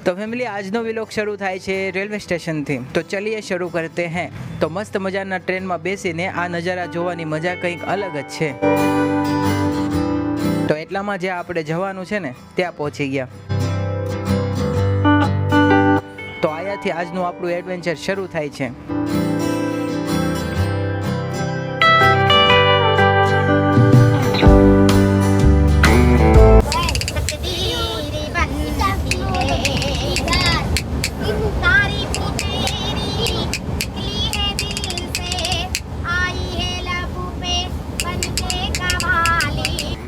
तो फैमिली आज no vlog शुरू थाय छे रेलवे स्टेशन थी। तो चलिए शुरू करते हैं। तो मस्त मजाना ट्रेन में बेसीने आ नजारा जोवानी मजा कंईक अलग ज छे। तो एटलामां जे आपणे जवानुं छे ने त्यां पहोंची गया। तो आयाथी आजनुं आपणुं एडवेन्चर शुरू थाय छे।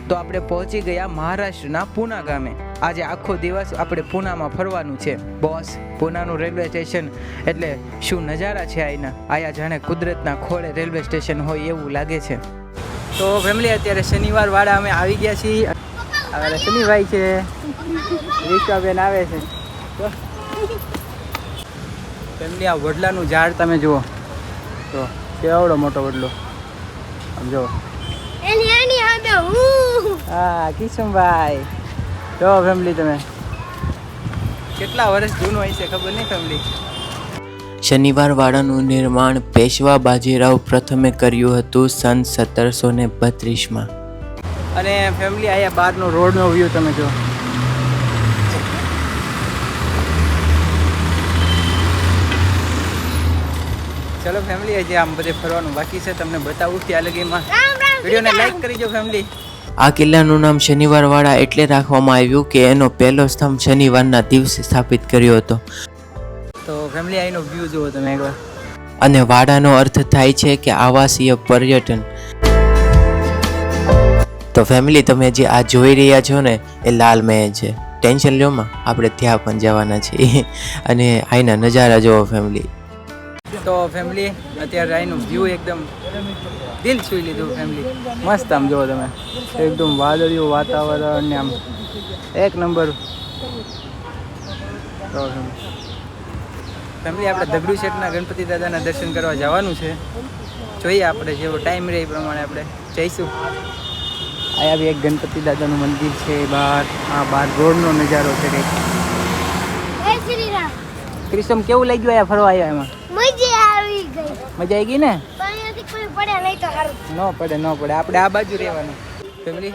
तो આપણે પહોંચી ગયા મહારાષ્ટ્રના પૂના ગામે। આજે આખો દિવસ આપણે પૂનામાં ફરવાનું છે બોસ। પૂનાનું રેલવે સ્ટેશન એટલે શું નજારા છે આના, આયા જાણે કુદરતના ખોળે રેલવે સ્ટેશન હોય એવું લાગે છે। તો ફેમિલી અત્યારે શનિવાર વાળા અમે આવી ગયા છીએ। હવે શનિભાઈ છે, રીક્ષાબેન આવે છે। ફેમિલી આ વડલાનું ઝાડ તમે જુઓ તો કેવડો મોટો વડલો, આમ જુઓ। હા કિશનભાઈ જો ફેમિલી તમે કેટલા વર્ષ જૂનું હોય છે ખબર નહીં ફેમિલી। શનિવાર વાડાનું નિર્માણ પેશવા બાજીરાવ પ્રથમે કર્યું હતું સન 1732માં। અને ફેમિલી આયા બહારનો રોડનો વ્યૂ તમે જો। ચલો ફેમિલી હજી આમ બધે ફરવાનું બાકી છે, તમને બતાવું ત્યાં લગીમાં વિડીયોને લાઈક કરજો ફેમિલી। આ કિલ્લાનું નામ શનિવારવાડા એટલે રાખવામાં આવ્યું કે એનો પહેલો સ્તંભ શનિવારના દિવસે સ્થાપિત કર્યો હતો। તો ફેમિલી આનો વ્યૂ જુઓ તમે એકવાર। અને વાડાનો અર્થ થાય છે કે આવાસીય પર્યટન। તો ફેમિલી તમે જે આ જોઈ રહ્યા છો ને એ લાલ મહેલ છે। ટેન્શન લ્યો માં, આપણે ત્યાં પણ જવાના છીએ। અને આના નજારા જોવો ફેમિલી। તો ફેમિલી અત્યારે આનું વ્યૂ એકદમ દિલ છૂઈ લીધું ફેમિલી। મસ્ત આમ જુઓ તમે, એકદમ વાદળિયું વાતાવરણ ને આમ એક નંબર। તો ફેમિલી આપણે દગડુ શેઠના ગણપતિ દાદાના દર્શન કરવા જવાનું છે। જોઈએ આપણે જેવો ટાઈમ રહે એ પ્રમાણે આપણે જઈશું। અહીંયા બી એક ગણપતિ દાદાનું મંદિર છે બહાર। આ બહાર રોડનો નજારો છે કંઈક। ક્રિસ્ટમ કેવું લાગ્યું અહીંયા ફરવા આવ્યા એમાં? મજા આવી ગઈ ને? ન પડે આપણે આ બાજુ રહેવાનું ફેમિલી।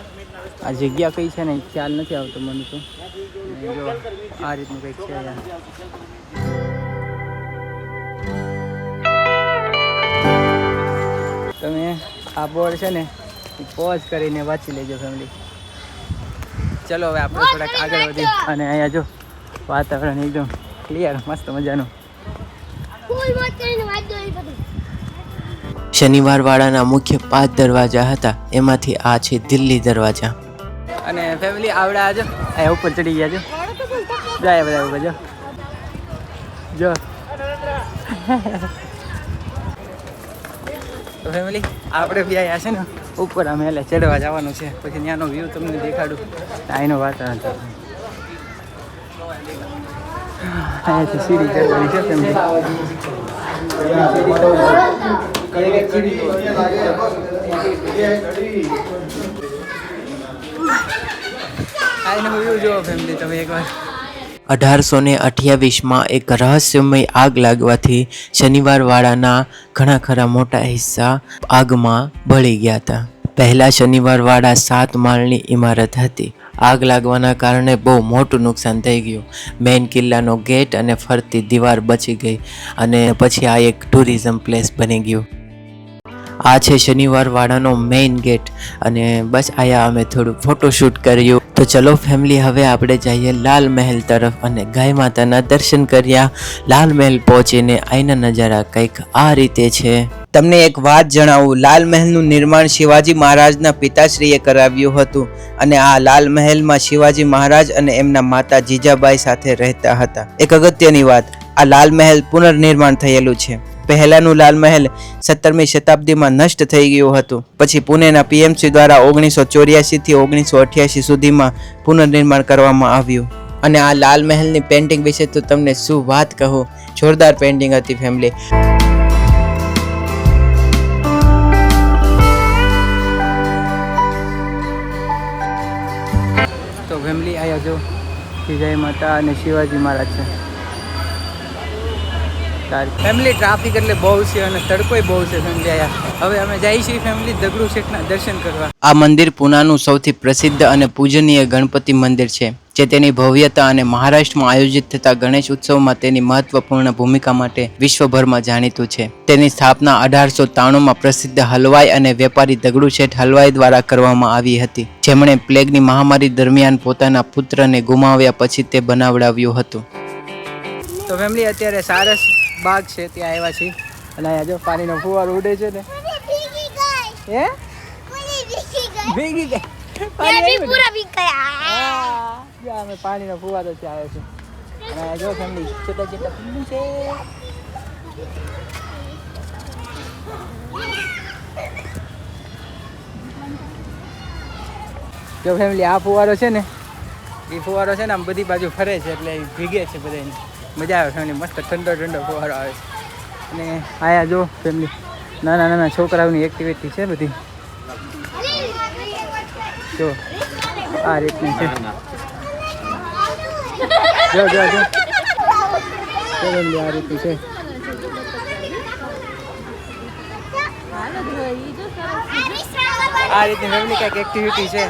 આ જગ્યા કઈ છે ને ખ્યાલ નથી આવતો મને તો। જો આ રીતનું કંઈક છે અહીંયા। તમે આ બોર્ડ છે ને પોઝ કરીને વાંચી લેજો ફેમિલી। ચલો હવે આપણે થોડાક આગળ વધી અને અહીંયા જો વાતાવરણ એકદમ ક્લિયર મસ્ત મજાનું। શનિવારવાડાના મુખ્ય 5 દરવાજા હતા, એમાંથી આ છે દિલ્હી દરવાજા। અને ફેમિલી આવડા આજો આ ઉપર ચડી ગયા છો, જાય બધા ઉપર જો જો। તો ફેમિલી આપણે બી આવ્યા છે ને ઉપર અમે એટલે ચડવા જવાનું છે, પછી ત્યાંનો વ્યૂ તમને દેખાડું। અહીંનો વાતાવરણ અહીંયાથી સીડી ચડવાની છે ફેમિલી। આનો વ્યૂ જો ફેમિલી તમે એકવાર। 1828માં એક રહસ્યમય આગ લાગવાથી શનિવારવાડાના ઘણા ખરા મોટા હિસ્સા આગમાં બળી ગયા હતા। પહેલા શનિવારવાડા 7 માળની ઇમારત હતી। આગ લાગવાના કારણે બહુ મોટું નુકસાન થઈ ગયું। મેઇન કિલ્લાનો ગેટ અને ફરતી દીવાર બચી ગઈ અને પછી આ એક ટુરિઝમ પ્લેસ બની ગયું। આ છે શનિવારવાડાનો મેઇન ગેટ અને બસ આયા અમે થોડું ફોટોશૂટ કર્યું। તો ચલો ફેમિલી હવે આપણે જઈએ લાલ મહેલ તરફ અને ગાય માતાના દર્શન કર્યા। લાલ મહેલ પહોંચીને આના નજારા કંઈક આ રીતે છે। તમને એક વાત જણાવું, લાલ મહેલનું નિર્માણ શિવાજી મહારાજના પિતાશ્રીએ કરાવ્યું હતું અને આ લાલ મહેલમાં શિવાજી મહારાજ અને એમના માતા જીજાબાઈ સાથે રહેતા હતા। એક અગત્યની વાત, આ લાલ મહેલ પુનર્નિર્માણ થયેલું છે। પહેલાનું લાલ મહેલ 17મી શતાબ્દીમાં નષ્ટ થઈ ગયું હતું, પછી પુણેના પીએમસી દ્વારા 1984 થી 1988 સુધીમાં પુનર્નિર્માણ કરવામાં આવ્યું। અને આ લાલ મહેલની પેઇન્ટિંગ વિશે તો તમને શું વાત કહું, જોરદાર પેઇન્ટિંગ હતી ફેમિલી। તો ફેમિલી આયા જો પછી જય માતા અને શિવાજી મહારાજ છે. ફેમિલી ટ્રાફિક એટલે બહુ છે અને તડકોય બહુ છે ફેમિલી. આયા હવે અમે જઈએ છીએ ફેમિલી દગડુ શેઠના દર્શન કરવા. આ મંદિર પુનાનું સૌથી પ્રસિદ્ધ અને પૂજનીય ગણપતિ મંદિર છે, જે તેની ભવ્યતા અને મહારાષ્ટ્રમાં આયોજિત થતા ગણેશ ઉત્સવમાં તેની મહત્વપૂર્ણ ભૂમિકા માટે વિશ્વભરમાં જાણીતું છે. તેની સ્થાપના 1893માં પ્રસિદ્ધ હલવાઈ અને વેપારી દગડુ શેઠ હલવાઈ દ્વારા કરવામાં આવી હતી, જેમણે પ્લેગની મહામારી દરમિયાન પોતાના પુત્રને ગુમાવ્યા પછી તે બનાવડાવ્યું હતું. તો ફેમિલી અત્યારે સારસ બાગ છે ત્યાં આવ્યા છીએ અને અહીંયા જો પાણીનો ફુવારો ઉડે છે ને. હે ભીગી ગઈ અમે પાણીનો ફુવારો છે આવ્યો છે અને અહીંયા જો ફેમિલી છોટા છોટા પીલું છે. જો ફેમિલી આ ફુવારો છે ને એ ફુવારો છે ને આમ બધી બાજુ ફરે છે એટલે ભીગે છે બધાને મજા આવે ફેમિલી. મસ્ત ઠંડો ઠંડો ફુવારો આવે છે અને આયા જો ફેમિલી નાના નાના છોકરાઓની એક્ટિવિટી છે બધી. જો આ રીતની છે. જો જો જો ફેમિલી આ રીતની છે. આ રીતની ફેમિલી કંઈક એક્ટિવિટી છે.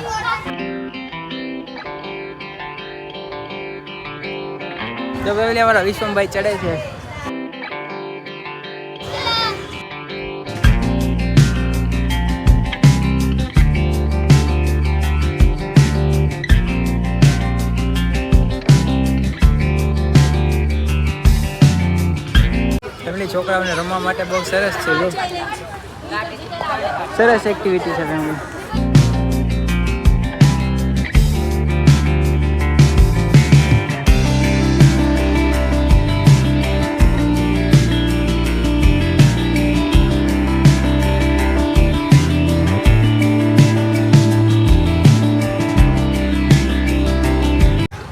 જો ફેમિલી અમારા વિશ્વમભાઈ ચડે છે. ફેમિલી છોકરાઓને રમવા માટે બહુ સરસ છે. જો સરસ એક્ટિવિટી છે ફેમિલી.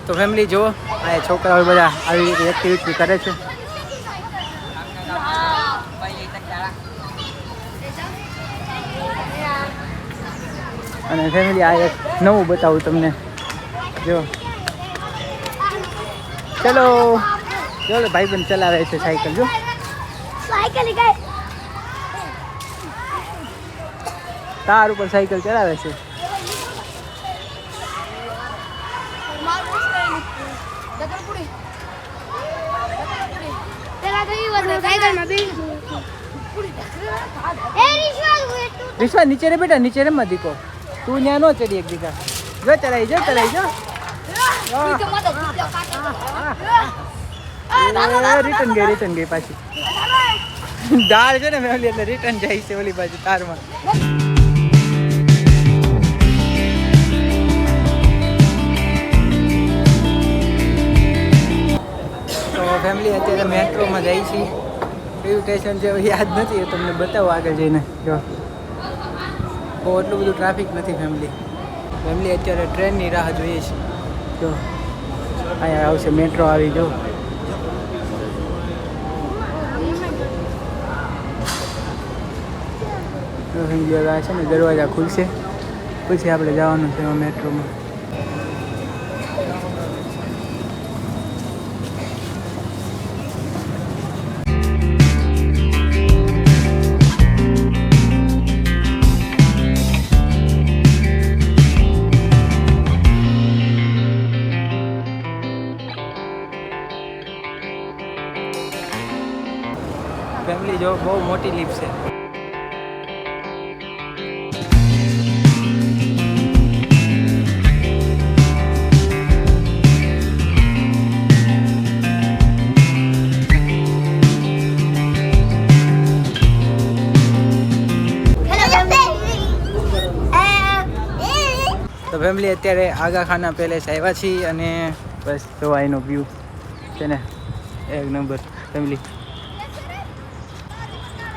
તો ફેમિલી જો આ છોકરાઓ બધા આવી રીતે એક્ટિવિટી કરે છે. અને ફેમિલી આ એક નવું બતાવું તમને. જો ચલો જો ભાઈબંધ ચલાવે છે સાયકલ. જો તાર ઉપર સાયકલ ચલાવે છે. વિશ્વા નીચે રે બેટા, નીચે રે મત દીકો. તું ત્યાં નો ચડી એક દીકા. જો ચલાઈ જો ચલાઈ જો. રિટર્ન ગઈ પાછી. દાળ છે ને ફેમિલી એટલે રિટર્ન જાય છે ઓલી બાજુ તારમાં. તો ફેમિલી અત્યારે મેટ્રોમાં જાય છે. કયું સ્ટેશન છે યાદ નથી, તમને બતાવો આગળ જઈને. જો બહુ એટલું બધું ટ્રાફિક નથી ફેમિલી. અત્યારે ટ્રેનની રાહ જોઈએ છે. જો અહીંયા આવશે મેટ્રો આવી. જો ફેમિલી હવે છે ને દરવાજા ખુલશે પછી આપણે જવાનું છે મેટ્રોમાં. ફેમિલી જો બહુ મોટી લિફ્ટ છે. તો ફેમિલી અત્યારે આગા ખાના પેલેસ આવ્યા છીએ અને બસ જો અહીંનો વ્યૂ છે ને એક નંબર. ફેમિલી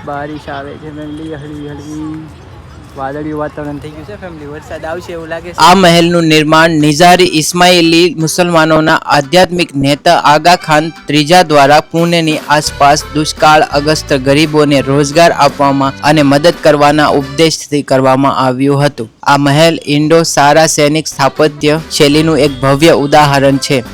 બારિશ આવે છે ફેમિલી, હળવી હળવી વાદળિયું વાતાવરણ થઈ ગયું છે ફેમિલી. વરસાદ આવશે એવું લાગે છે. આ મહેલનું નિર્માણ નિઝારી ઇસ્માઇલી મુસલમાનોના આધ્યાત્મિક નેતા આગા ખાન ત્રીજા દ્વારા પુણેની આસપાસ દુષ્કાળ અગસ્ત ગરીબોને રોજગાર આપવામાં અને મદદ કરવાના ઉપદેશથી કરવામાં આવ્યું હતું. આ મહેલ ઇન્ડો સારા સૈનિક સ્થાપત્ય શૈલીનું એક ભવ્ય ઉદાહરણ છે.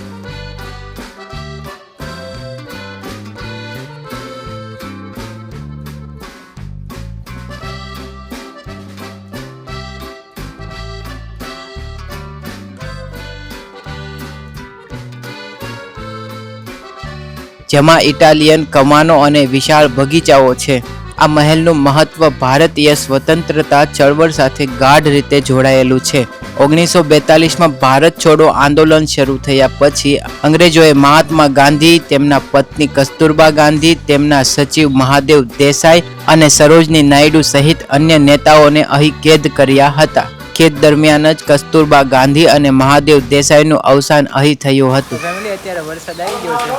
જેમાં ઇટાલિયન કમાનો અને વિશાળ બગીચાઓ છે. આ મહેલનું મહત્વ ભારતીય સ્વતંત્રતા ચળવળ સાથે ગાઢ રીતે જોડાયેલું છે. 1942માં ભારત છોડો આંદોલન શરૂ થયા પછી અંગ્રેજોએ મહાત્મા ગાંધી, તેમના પત્ની કસ્તુરબા ગાંધી, તેમના સચિવ મહાદેવ દેસાઈ અને સરોજની નાયડુ સહિત અન્ય નેતાઓને અહીં કેદ કર્યા હતા. કેદ દરમિયાન જ કસ્તુરબા ગાંધી અને મહાદેવ દેસાઈનું અવસાન અહીં થયું હતું. ફેમિલી અત્યારે વરસાદ આવી ગયો છે,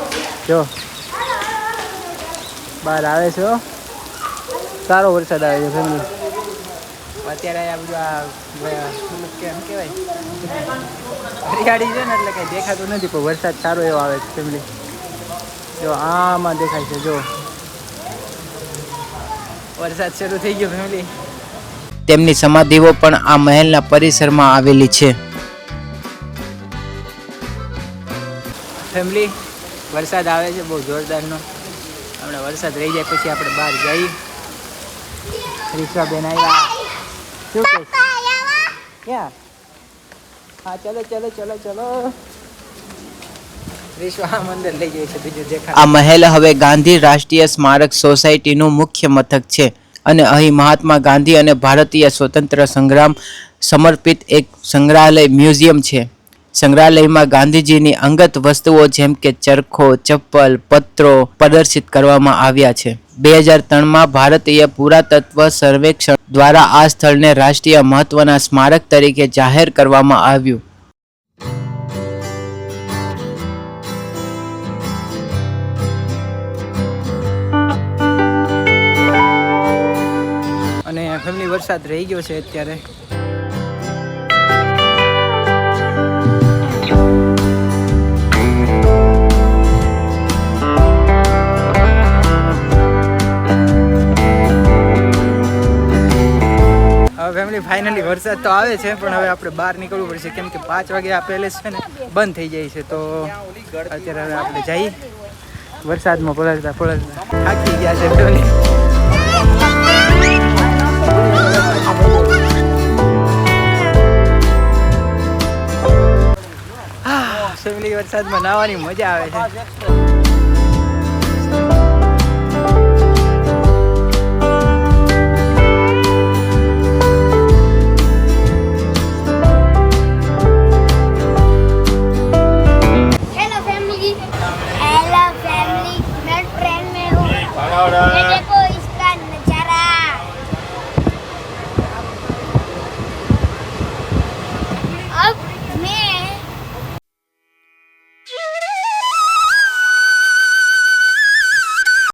જો બહાર આવે છે, સારો વરસાદ આવે છે ફેમિલી. અત્યારે આ બધું કેમ કહેવાય હરિયાળી છે ને એટલે કંઈ દેખાતું નથી, પણ વરસાદ સારો એવો આવે છે ફેમિલી. જો આમાં દેખાય છે, જો વરસાદ શરૂ થઈ ગયો ફેમિલી. તેમની સમાધિઓ પણ આ મહેલના પરિસરમાં આવેલી છે. ફેમિલી વરસાદ આવે છે બહુ જોરદારનો. હમણાં વરસાદ રહી જાય પછી આપણે બહાર જઈએ. રીક્ષાબેન આવ્યા, શું કે ક્યાં? હા ચલો ચલો ચલો ચલો. રીક્ષા મંદિર લઈ જાય છે, બીજું દેખાય. આ મહેલ હવે ગાંધી રાષ્ટ્રીય સ્મારક સોસાયટીનું મુખ્ય મથક છે અને અહીં મહાત્મા ગાંધી અને ભારતીય સ્વતંત્ર સંગ્રામ સમર્પિત એક સંગ્રહાલય મ્યુઝિયમ છે. સંગ્રહાલયમાં ગાંધીજીની અંગત વસ્તુઓ જેમ કે ચરખો, ચપ્પલ, પત્રો પ્રદર્શિત કરવામાં આવ્યા છે. 2003માં ભારતીય પુરાતત્વ સર્વેક્ષણ દ્વારા આ સ્થળને રાષ્ટ્રીય મહત્વના સ્મારક તરીકે જાહેર કરવામાં આવ્યું. અને ફેમિલી વરસાદ રહી ગયો છે અત્યારે. ફેમિલી ફાઇનલી વરસાદ તો આવે છે, પણ હવે આપણે બહાર નીકળવું પડશે, કેમ કે 5 વાગે આ પેલેસ છે ને બંધ થઈ જાય છે. તો અત્યારે હવે આપણે જઈએ. વરસાદમાં પલળતા પલળતા થાકી ગયા છે ફેમિલી. ફેમિલી વરસાદમાં નાહવાની મજા આવે છે. हेलो फैमिली, मैं ट्रेन में हूँ।